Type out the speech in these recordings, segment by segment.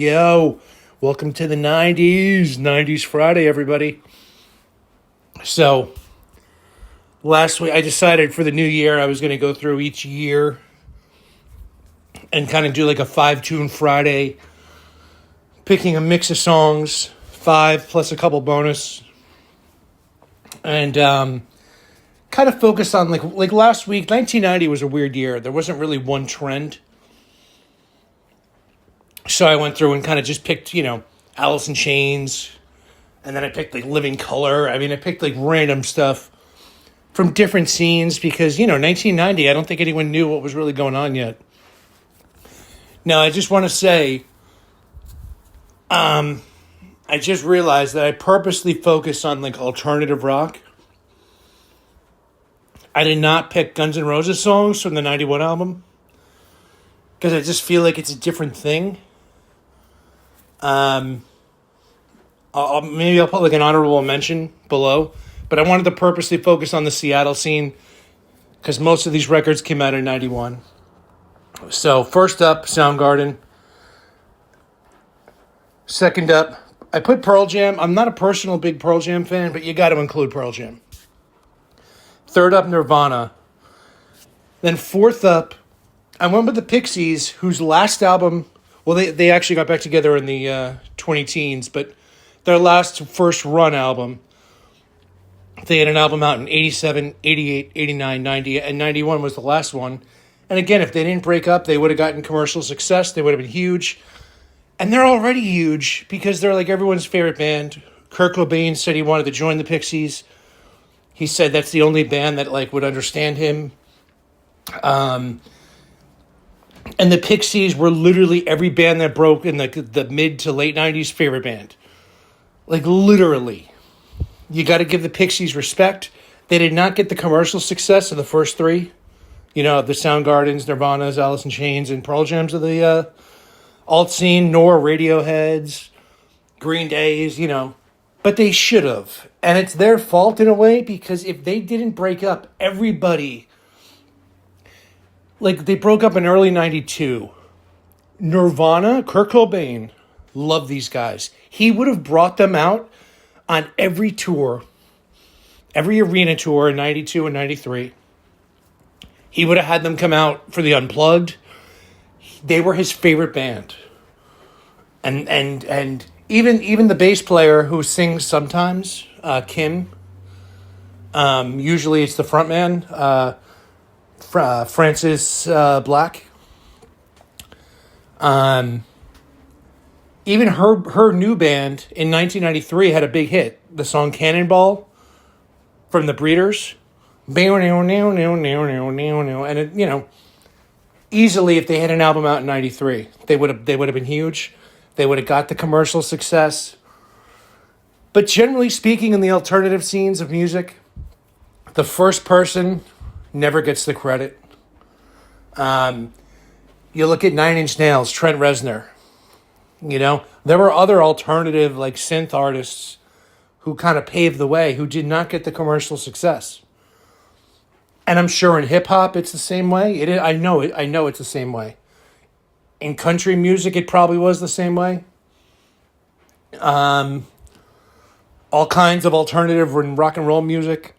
Yo, welcome to the 90s. 90s Friday, everybody. So, last week I decided for the new year I was going to go through each year and kind of do like a 5-tune Friday, picking a mix of songs, 5 plus a couple bonus, and kind of focus on like last week. 1990 was a weird year. There wasn't really one trend. So I went through and kind of just picked, Alice in Chains, and then I picked like Living Color. I picked like random stuff from different scenes because, 1990, I don't think anyone knew what was really going on yet. Now, I just want to say, I just realized that I purposely focused on like alternative rock. I did not pick Guns N' Roses songs from the 91 album because I just feel like it's a different thing. Maybe I'll put like an honorable mention below, but I wanted to purposely focus on the Seattle scene because most of these records came out in 91. So first up, Soundgarden. Second up, I put Pearl Jam. I'm not a personal big Pearl Jam fan, but you got to include Pearl Jam. Third up, Nirvana. Then fourth up, I went with the Pixies, whose last album, well, they actually got back together in the 20 teens, but their last first run album, they had an album out in 87, 88, 89, 90, and 91 was the last one. And again, if they didn't break up, they would have gotten commercial success. They would have been huge. And they're already huge because they're like everyone's favorite band. Kurt Cobain said he wanted to join the Pixies. He said that's the only band that like would understand him. And the Pixies were literally every band that broke in the mid to late 90s favorite band. Like, literally. You got to give the Pixies respect. They did not get the commercial success of the first three. The Soundgardens, Nirvanas, Alice in Chains, and Pearl Jams of the alt scene, nor Radioheads, Green Days, But they should have. And it's their fault in a way because if they didn't break up, everybody... Like, they broke up in early 92. Nirvana, Kurt Cobain, love these guys. He would have brought them out on every tour, every arena tour in 92 and 93. He would have had them come out for the Unplugged. They were his favorite band. And even the bass player who sings sometimes, Kim, usually it's the frontman, Francis Black. Even her new band in 1993 had a big hit. The song Cannonball from the Breeders. And it, easily if they had an album out in 93, they would have been huge. They would have got the commercial success. But generally speaking, in the alternative scenes of music, the first person never gets the credit. You look at 9 Inch Nails, Trent Reznor. There were other alternative like synth artists who kind of paved the way, who did not get the commercial success. And I'm sure in hip hop it's the same way. I know it's the same way. In country music, it probably was the same way. All kinds of alternative and rock and roll music.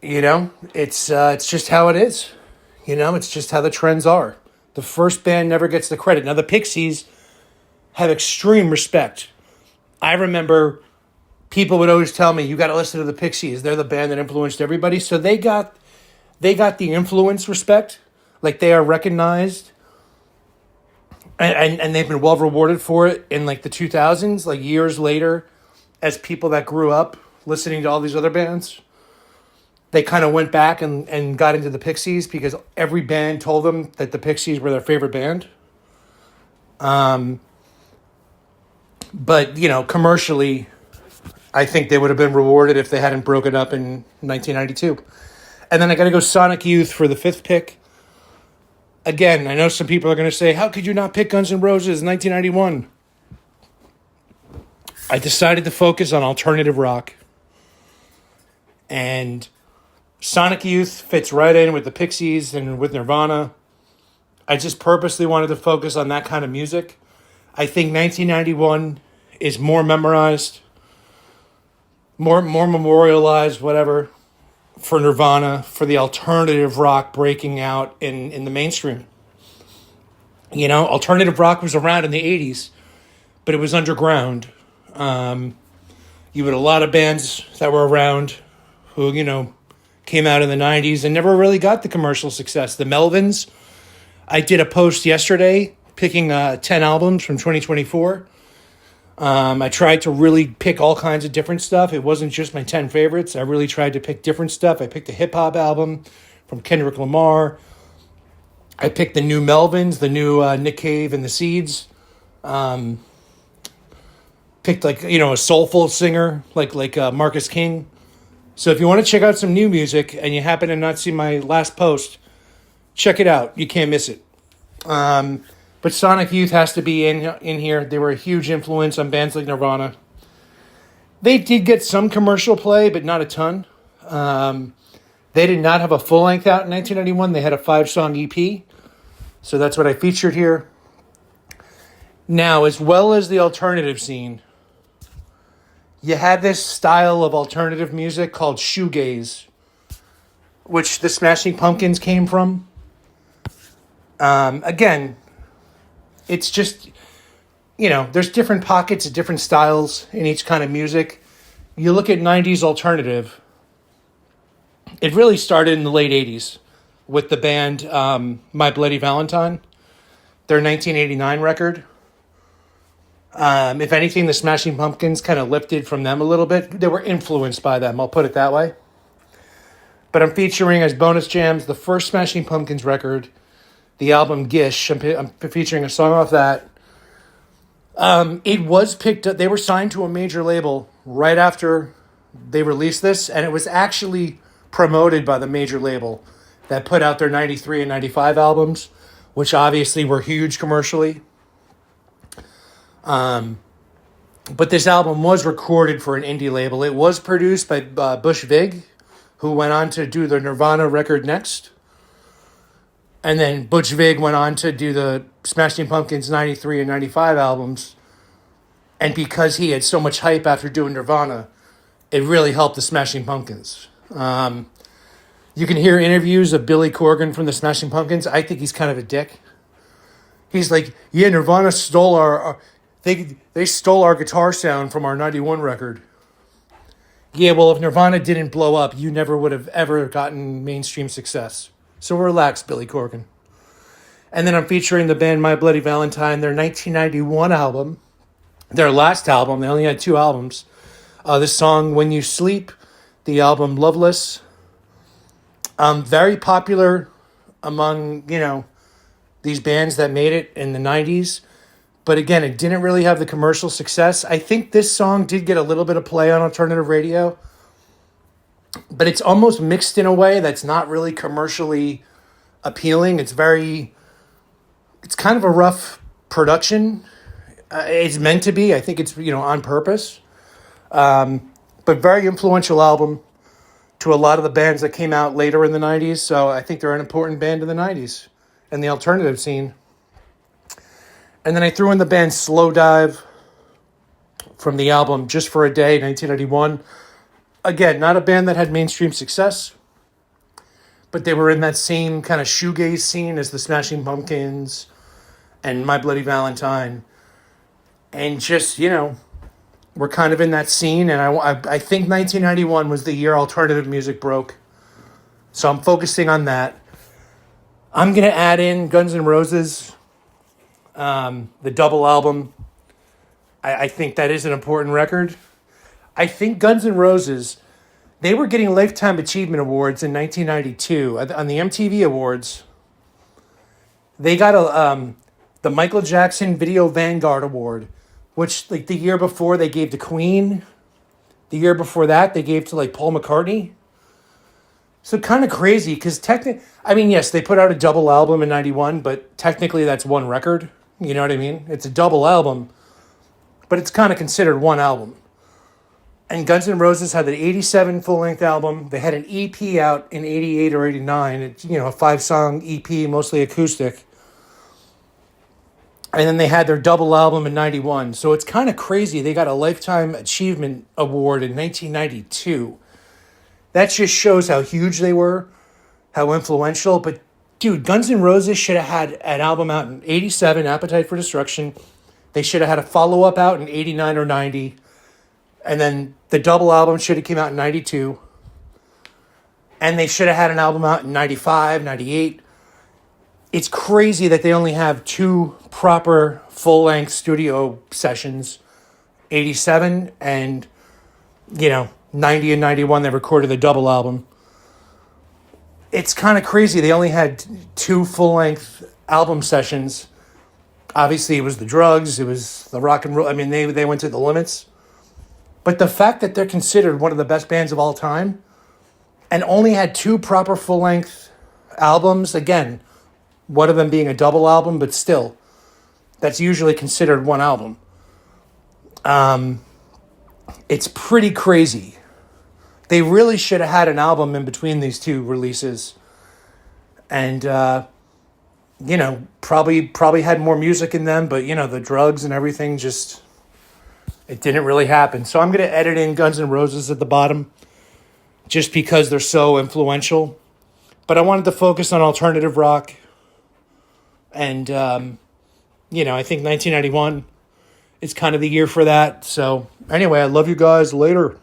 It's just how it is. It's just how the trends are. The first band never gets the credit. Now, the Pixies have extreme respect. I remember people would always tell me, you got to listen to the Pixies. They're the band that influenced everybody. So they got the influence respect. Like, they are recognized. And they've been well rewarded for it in, like, the 2000s, like, years later, as people that grew up listening to all these other bands. They kind of went back and got into the Pixies because every band told them that the Pixies were their favorite band. But, commercially, I think they would have been rewarded if they hadn't broken up in 1992. And then I got to go Sonic Youth for the 5th pick. Again, I know some people are going to say, how could you not pick Guns N' Roses 1991? I decided to focus on alternative rock. And Sonic Youth fits right in with the Pixies and with Nirvana. I just purposely wanted to focus on that kind of music. I think 1991 is more memorized, more memorialized, whatever, for Nirvana, for the alternative rock breaking out in the mainstream. You know, alternative rock was around in the 80s, but it was underground. You had a lot of bands that were around who, you know, came out in the 90s and never really got the commercial success. The Melvins, I did a post yesterday picking 10 albums from 2024. I tried to really pick all kinds of different stuff. It wasn't just my 10 favorites. I really tried to pick different stuff. I picked a hip-hop album from Kendrick Lamar. I picked the new Melvins, the new Nick Cave and the Seeds. Picked, like, you know, a soulful singer like Marcus King. So if you want to check out some new music and you happen to not see my last post, check it out. You can't miss it. But Sonic Youth has to be in here. They were a huge influence on bands like Nirvana. They did get some commercial play, but not a ton. They did not have a full length out in 1991. They had a 5-song EP. So that's what I featured here. Now, as well as the alternative scene, you had this style of alternative music called shoegaze, which the Smashing Pumpkins came from. Again, it's just, you know, there's different pockets of different styles in each kind of music. You look at 90s alternative, it really started in the late 80s with the band My Bloody Valentine, their 1989 record. If anything, the Smashing Pumpkins kind of lifted from them a little bit. They were influenced by them, I'll put it that way. But I'm featuring as bonus jams the first Smashing Pumpkins record, the album Gish. I'm featuring a song off that. It was picked up. They were signed to a major label right after they released this, and it was actually promoted by the major label that put out their 93 and 95 albums, which obviously were huge commercially. But this album was recorded for an indie label. It was produced by Bush Vig, who went on to do the Nirvana record next. And then Butch Vig went on to do the Smashing Pumpkins 93 and 95 albums. And because he had so much hype after doing Nirvana, it really helped the Smashing Pumpkins. You can hear interviews of Billy Corgan from the Smashing Pumpkins. I think he's kind of a dick. He's like, yeah, Nirvana stole our they stole our guitar sound from our 91 record. Yeah, well, if Nirvana didn't blow up, you never would have ever gotten mainstream success. So relax, Billy Corgan. And then I'm featuring the band My Bloody Valentine, their 1991 album, their last album. They only had 2 albums. The song When You Sleep, the album Loveless. Very popular among, you know, these bands that made it in the 90s. But again, it didn't really have the commercial success. I think this song did get a little bit of play on alternative radio. But it's almost mixed in a way that's not really commercially appealing. It's kind of a rough production. It's meant to be. I think it's, you know, on purpose. But very influential album to a lot of the bands that came out later in the 90s. So I think they're an important band in the 90s and the alternative scene. And then I threw in the band Slow Dive from the album Just for a Day, 1991. Again, not a band that had mainstream success, but they were in that same kind of shoegaze scene as the Smashing Pumpkins and My Bloody Valentine. And just, you know, we're kind of in that scene. And I think 1991 was the year alternative music broke. So I'm focusing on that. I'm going to add in Guns N' Roses, the double album. I think that is an important record. I think Guns N' Roses, they were getting Lifetime Achievement Awards in 1992 on the MTV Awards. They got the Michael Jackson Video Vanguard Award, which, like, the year before they gave to Queen. The year before that they gave to, like, Paul McCartney. So kind of crazy because yes, they put out a double album in 91, but technically that's one record. You know what I mean? It's a double album, but it's kind of considered one album. And Guns N' Roses had the 87 full-length album. They had an EP out in 88 or 89. It's, you know, a 5-song EP, mostly acoustic. And then they had their double album in 91. So it's kind of crazy. They got a Lifetime Achievement Award in 1992. That just shows how huge they were, how influential. But, dude, Guns N' Roses should have had an album out in 87, Appetite for Destruction. They should have had a follow-up out in 89 or 90. And then the double album should have came out in 92. And they should have had an album out in 95, 98. It's crazy that they only have 2 proper full-length studio sessions, 87 and, 90 and 91, they recorded the double album. It's kind of crazy. They only had 2 full-length album sessions. Obviously, it was the drugs. It was the rock and roll. I mean, they went to the limits. But the fact that they're considered one of the best bands of all time and only had 2 proper full-length albums, again, one of them being a double album, but still, that's usually considered one album. It's pretty crazy. They really should have had an album in between these 2 releases. And, probably had more music in them, but, the drugs and everything just, it didn't really happen. So I'm going to edit in Guns N' Roses at the bottom just because they're so influential. But I wanted to focus on alternative rock. And, I think 1991 is kind of the year for that. So anyway, I love you guys. Later.